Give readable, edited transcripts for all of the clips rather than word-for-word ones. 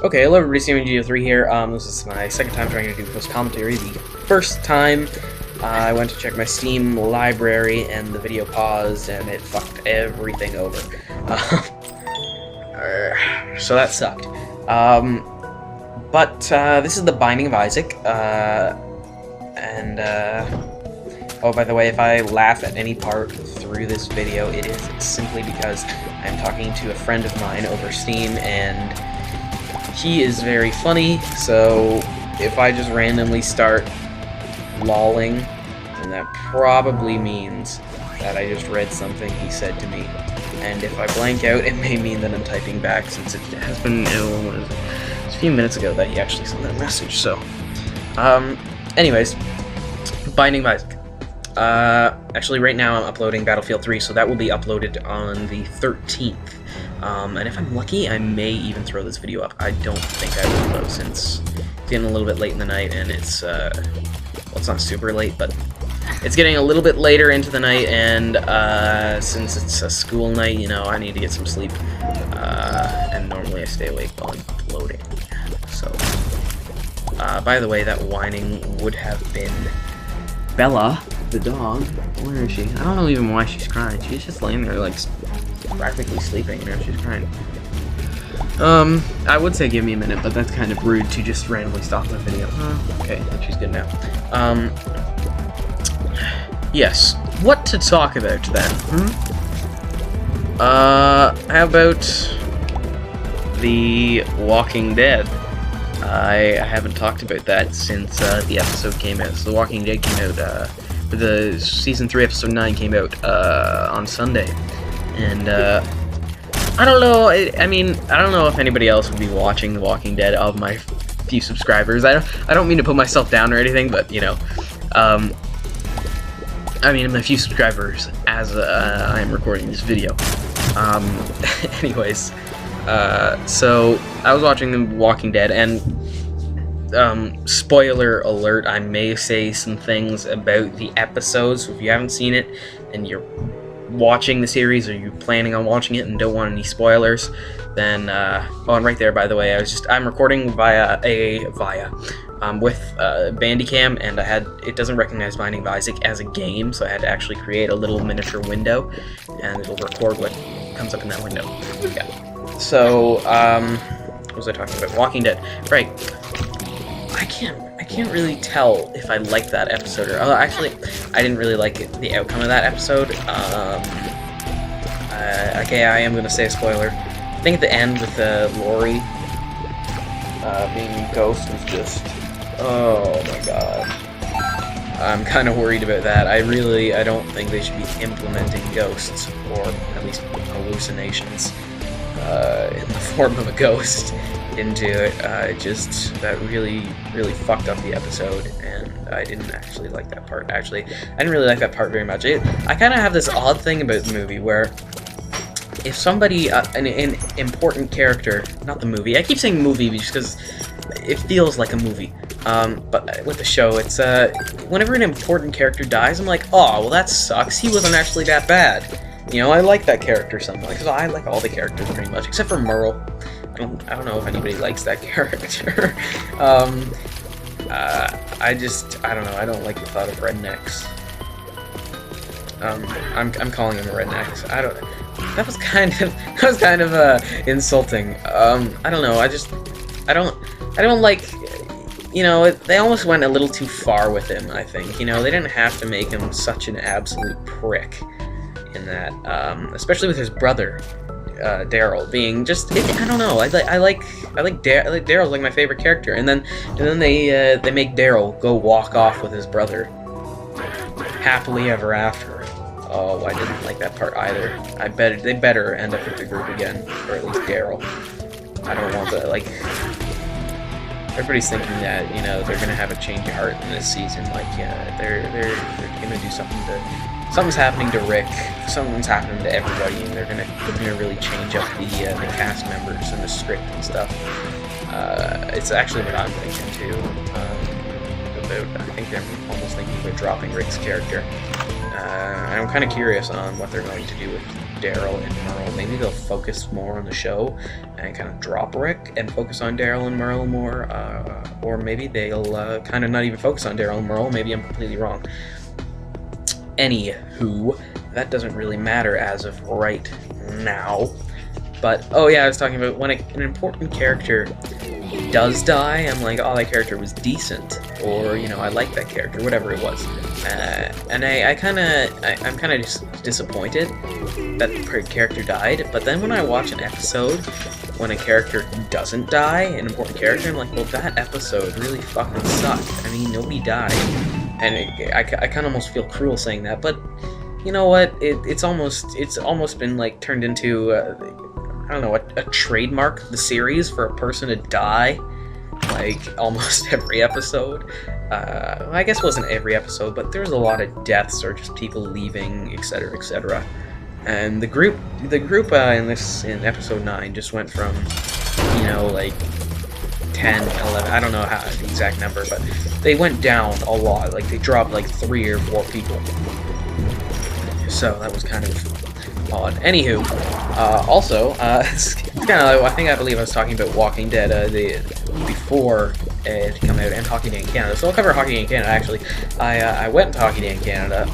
Okay, hello everybody, SteamGeo3 here. This is my second time trying to do post-commentary. The first time, I went to check my Steam library, and the video paused, and it fucked everything over. So that sucked. But this is The Binding of Isaac, oh, by the way, if I laugh at any part through this video, it is simply because I'm talking to a friend of mine over Steam, and he is very funny, so if I just randomly start lolling, then that probably means that I just read something he said to me. And if I blank out, it may mean that I'm typing back, since it has been, what is it? It's a few minutes ago that he actually sent that message, so. Anyways, Binding of Isaac. Actually, right now I'm uploading Battlefield 3, so that will be uploaded on the 13th. And if I'm lucky, I may even throw this video up. I don't think I will, though, since it's getting a little bit late in the night, and it's, well, it's not super late, but it's getting a little bit later into the night, and, since it's a school night, you know, I need to get some sleep, and normally I stay awake while I'm uploading. So, by the way, that whining would have been Bella, the dog. Where is she? I don't know even why she's crying. She's just laying there, like, practically sleeping, you know, she's crying. I would say give me a minute, but that's kind of rude to just randomly stop the video. Okay, she's good now. Yes. What to talk about then? How about the Walking Dead? I haven't talked about that since the episode came out. So The Walking Dead came out, the Season 3, Episode 9 came out on Sunday. And, I don't know, I mean, I don't know if anybody else would be watching The Walking Dead of my few subscribers. I don't mean to put myself down or anything, but, you know, I mean, my few subscribers as I am recording this video. Anyways, so I was watching The Walking Dead, and spoiler alert, I may say some things about the episodes. So if you haven't seen it and you're watching the series, or you're planning on watching it and don't want any spoilers, then oh, and right there, by the way, I'm recording with Bandicam, and it doesn't recognize Binding of Isaac as a game, so I had to actually create a little miniature window, and it'll record what comes up in that window. Yeah. So, what was I talking about? Walking Dead. Right. I can't really tell if I liked that episode or... actually, I didn't really like the outcome of that episode. Okay, I am going to say a spoiler. I think at the end with Lori being Ghost was just... Oh my god. I'm kind of worried about that. I don't think they should be implementing ghosts, or at least hallucinations, in the form of a ghost into it. That really fucked up the episode, and I didn't actually like that part. Actually, I didn't really like that part very much. I kind of have this odd thing about the movie where if somebody, an important character, not the movie, I keep saying movie just because it feels like a movie, but with the show, it's, whenever an important character dies, I'm like, oh, well that sucks, he wasn't actually that bad. You know, I like that character somewhat, because I like all the characters pretty much, except for Merle. I don't know if anybody likes that character. I don't know, I don't like the thought of rednecks. I'm calling them rednecks. That was kind of insulting. I don't know, I don't like, you know, they almost went a little too far with him, I think. You know, they didn't have to make him such an absolute prick in that, especially with his brother, Daryl being just, I don't know, I like Daryl's like my favorite character, and then they make Daryl go walk off with his brother happily ever after. Oh, I didn't like that part either. They better end up with the group again, or at least Daryl. I don't want to, like, everybody's thinking that, you know, they're gonna have a change of heart in this season. Like, yeah, they're gonna do something's happening to Rick, something's happening to everybody, and they're gonna really change up the cast members and the script and stuff. It's actually what I'm thinking too. I think they're almost thinking about dropping Rick's character. I'm kind of curious on what they're going to do with Daryl and Merle. Maybe they'll focus more on the show and kind of drop Rick and focus on Daryl and Merle more, or maybe they'll kind of not even focus on Daryl and Merle. Maybe I'm completely wrong. Anywho, that doesn't really matter as of right now. But, oh yeah, I was talking about when an important character does die, I'm like, oh, that character was decent, or, you know, I like that character, whatever it was. And I'm kind of just disappointed that the character died, but then when I watch an episode when a character doesn't die, an important character, I'm like, well, that episode really fucking sucked. I mean, nobody died. And I kind of almost feel cruel saying that, but you know what? It's almost been like turned into I don't know, a trademark, the series, for a person to die like almost every episode. I guess it wasn't every episode, but there's a lot of deaths or just people leaving, etc., etc. And the group in episode 9 just went from, you know, like 10, 11, I don't know how the exact number, but they went down a lot. Like they dropped like 3 or 4 people. So that was kind of odd. Anywho, also, it's kind of, I believe I was talking about Walking Dead before it came out, and Hockey Day in Canada. So I'll cover Hockey Day in Canada. Actually, I went to Hockey Day in Canada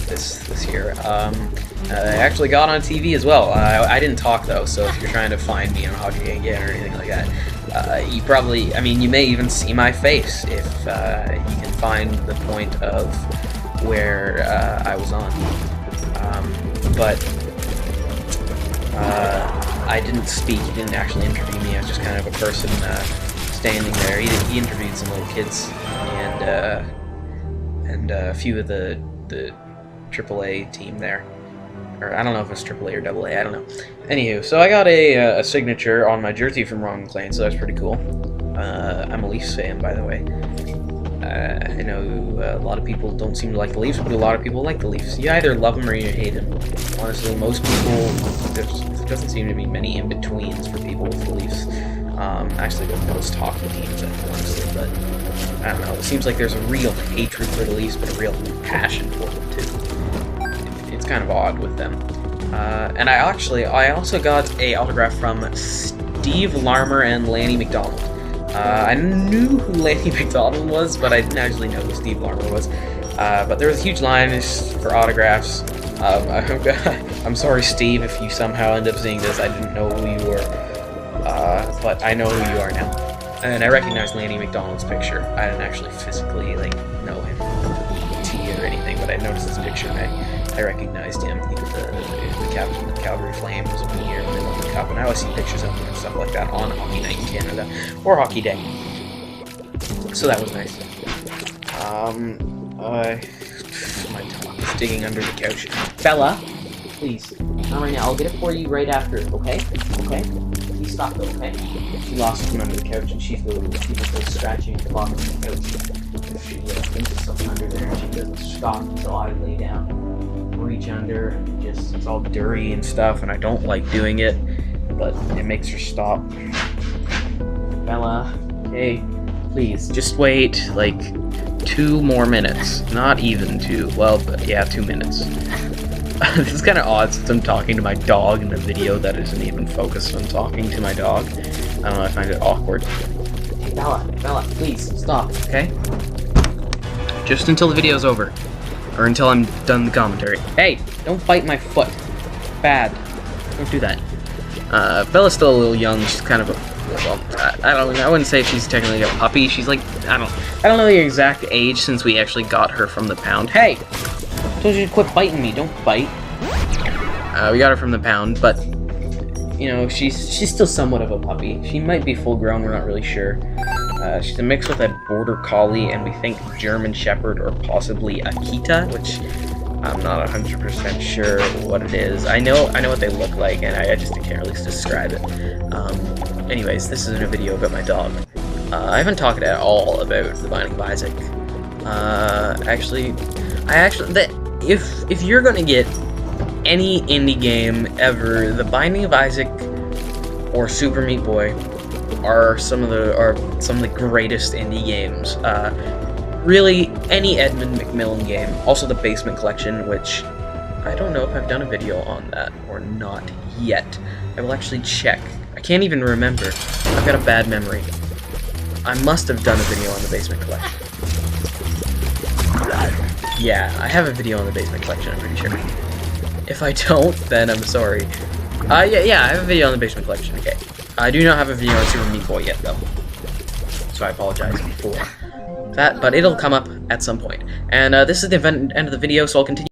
this year. I actually got on TV as well. I didn't talk though, so if you're trying to find me on Hockey Day in Canada or anything like that, you probably, I mean, you may even see my face if you can find the point of where I was on. But I didn't speak. He didn't actually interview me. I was just kind of a person standing there. He interviewed some little kids and a few of the AAA team there. Or I don't know if it's AAA or AA. I don't know. Anywho, so I got a signature on my jersey from Ron McLean, so that's pretty cool. I'm a Leafs fan, by the way. I know a lot of people don't seem to like the Leafs, but a lot of people like the Leafs. You either love them or you hate them. Honestly, most people, there doesn't seem to be many in-betweens for people with the Leafs. Actually, the most hockey teams, honestly, but I don't know. It seems like there's a real hatred for the Leafs, but a real passion for them, too. It's kind of odd with them. And I also got an autograph from Steve Larmer and Lanny McDonald. I knew who Lanny McDonald was, but I didn't actually know who Steve Larmer was. But there was a huge line for autographs. I'm sorry, Steve, if you somehow end up seeing this. I didn't know who you were, but I know who you are now. And I recognized Lanny McDonald's picture. I didn't actually physically know him or anything, but I noticed his picture and I recognized him. He was the captain of the Calgary Flames one year when they won the Cup, and I always see pictures of him and stuff like that on Hockey Night in Canada or Hockey Day. So that was nice. My dog is digging under the couch. Bella, please, not right now. I'll get it for you right after, okay? Okay? Please stop though, okay? She lost him under the couch and she was scratching and clawing on the couch. She thinks there's something under there and she doesn't stop until I lay down, reach under, and it's all dirty and stuff, and I don't like doing it, but it makes her stop. Bella, okay, please, just wait, like, 2 more minutes. Not even 2. Well, but yeah, 2 minutes. This is kind of odd since I'm talking to my dog in a video that isn't even focused on talking to my dog. I don't know, I find it awkward. Hey, Bella, please, stop, okay? Just until the video's over. Or until I'm done the commentary. Hey, don't bite my foot. Bad. Don't do that. Bella's still a little young. She's kind of a, well, I wouldn't say she's technically a puppy. She's like, I don't know the exact age since we actually got her from the pound. Hey! I told you to quit biting me. Don't bite. We got her from the pound, but, you know, she's still somewhat of a puppy. She might be full grown, we're not really sure. She's a mix with a Border Collie and we think German Shepherd or possibly Akita, which I'm not 100% sure what it is. I know what they look like, and I just can't really describe it. Anyways, this is a video about my dog. I haven't talked at all about The Binding of Isaac. If you're gonna get any indie game ever, The Binding of Isaac or Super Meat Boy are some of the greatest indie games. Really, any Edmund McMillen game. Also the Basement Collection, which I don't know if I've done a video on that or not yet. I will actually check. I can't even remember. I've got a bad memory. I must have done a video on the basement collection. Yeah, I have a video on the basement collection, I'm pretty sure. If I don't, then I'm sorry. Yeah, I have a video on the basement collection, okay. I do not have a video on Super Meat Boy yet, though. So I apologize for that, but it'll come up at some point. And this is the end of the video, so I'll continue.